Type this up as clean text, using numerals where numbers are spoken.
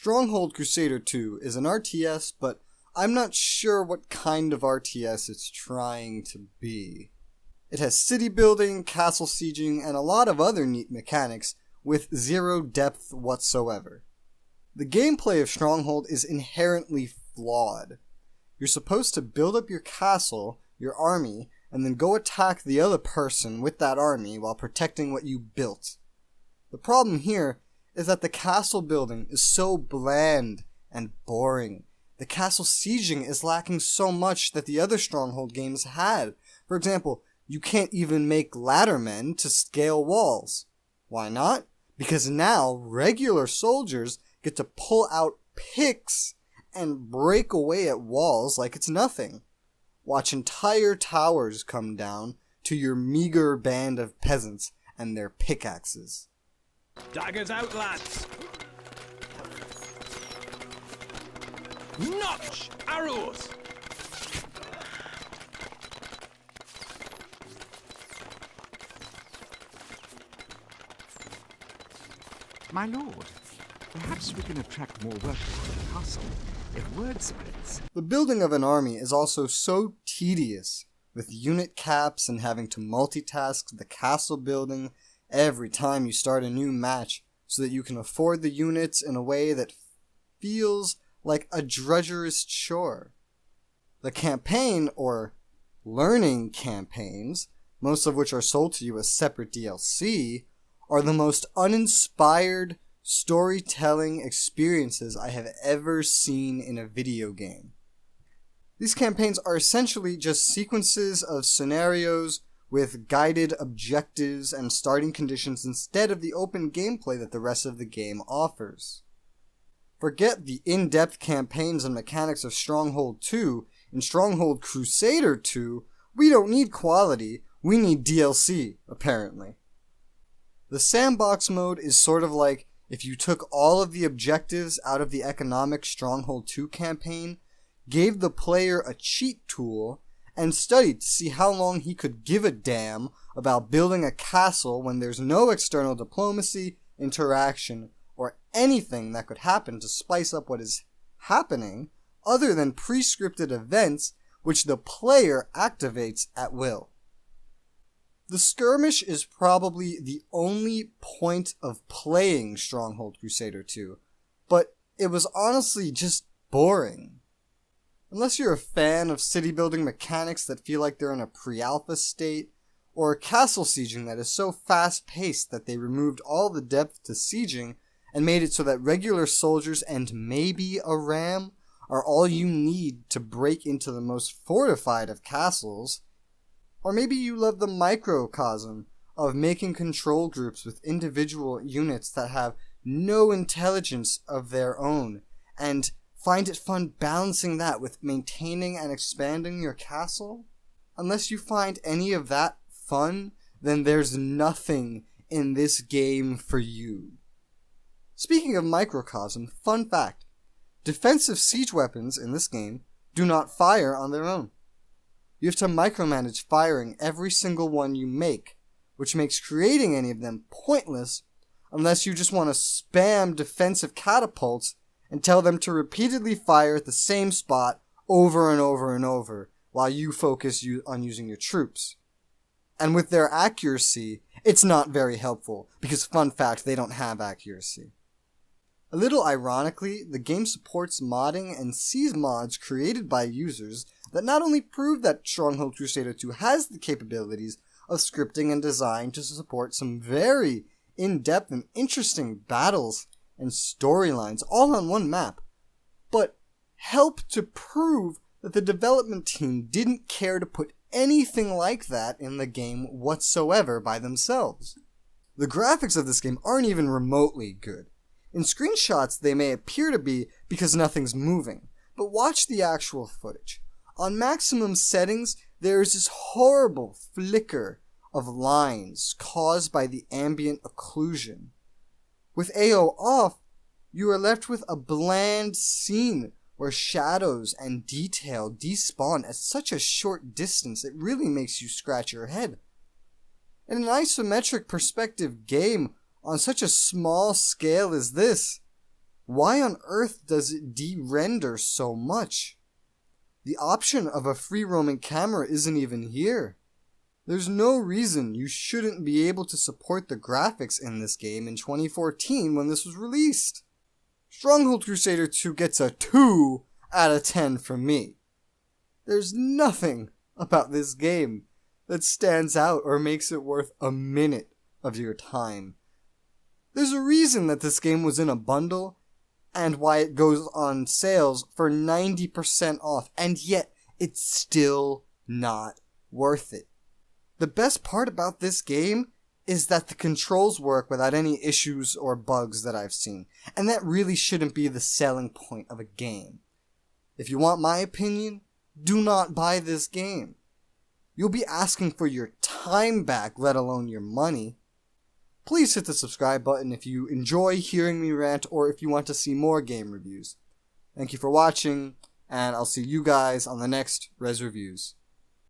Stronghold Crusader 2 is an RTS, but I'm not sure what kind of RTS it's trying to be. It has city building, castle sieging, and a lot of other neat mechanics with zero depth whatsoever. The gameplay of Stronghold is inherently flawed. You're supposed to build up your castle, your army, and then go attack the other person with that army while protecting what you built. The problem here is that the castle building is so bland and boring. The castle sieging is lacking so much that the other Stronghold games had. For example, you can't even make laddermen to scale walls. Why not? Because now regular soldiers get to pull out picks and break away at walls like it's nothing. Watch entire towers come down to your meager band of peasants and their pickaxes. Daggers out, lads! Notch! Arrows! My lord, perhaps we can attract more workers to the castle if word spreads. The building of an army is also so tedious, with unit caps and having to multitask the castle building every time you start a new match so that you can afford the units in a way that feels like a drudgerous chore. The campaign, or learning campaigns, most of which are sold to you as separate DLC, are the most uninspired storytelling experiences I have ever seen in a video game. These campaigns are essentially just sequences of scenarios with guided objectives and starting conditions instead of the open gameplay that the rest of the game offers. Forget the in-depth campaigns and mechanics of Stronghold 2. In Stronghold Crusader 2, we don't need quality, we need DLC, apparently. The sandbox mode is sort of like if you took all of the objectives out of the economic Stronghold 2 campaign, gave the player a cheat tool, and studied to see how long he could give a damn about building a castle when there's no external diplomacy, interaction, or anything that could happen to spice up what is happening other than pre-scripted events which the player activates at will. The skirmish is probably the only point of playing Stronghold Crusader 2, but it was honestly just boring. Unless you're a fan of city building mechanics that feel like they're in a pre-alpha state, or castle sieging that is so fast-paced that they removed all the depth to sieging and made it so that regular soldiers and maybe a ram are all you need to break into the most fortified of castles, or maybe you love the microcosm of making control groups with individual units that have no intelligence of their own, and find it fun balancing that with maintaining and expanding your castle? Unless you find any of that fun, then there's nothing in this game for you. Speaking of microcosm, fun fact: defensive siege weapons in this game do not fire on their own. You have to micromanage firing every single one you make, which makes creating any of them pointless unless you just want to spam defensive catapults and tell them to repeatedly fire at the same spot over and over and over while you focus on using your troops. And with their accuracy, it's not very helpful, because fun fact, they don't have accuracy. A little ironically, the game supports modding and sees mods created by users that not only prove that Stronghold Crusader 2 has the capabilities of scripting and design to support some very in-depth and interesting battles and storylines all on one map, but help to prove that the development team didn't care to put anything like that in the game whatsoever by themselves. The graphics of this game aren't even remotely good. In screenshots they may appear to be because nothing's moving, but watch the actual footage. On maximum settings, there is this horrible flicker of lines caused by the ambient occlusion. With AO off, you are left with a bland scene where shadows and detail despawn at such a short distance it really makes you scratch your head. In an isometric perspective game on such a small scale as this, Why on earth does it de-render so much? The option of a free roaming camera isn't even here. There's no reason you shouldn't be able to support the graphics in this game in 2014 when this was released. Stronghold Crusader 2 gets a 2 out of 10 from me. There's nothing about this game that stands out or makes it worth a minute of your time. There's a reason that this game was in a bundle and why it goes on sales for 90% off, and yet it's still not worth it. The best part about this game is that the controls work without any issues or bugs that I've seen, and that really shouldn't be the selling point of a game. If you want my opinion, do not buy this game. You'll be asking for your time back, let alone your money. Please hit the subscribe button if you enjoy hearing me rant or if you want to see more game reviews. Thank you for watching, and I'll see you guys on the next Res Reviews.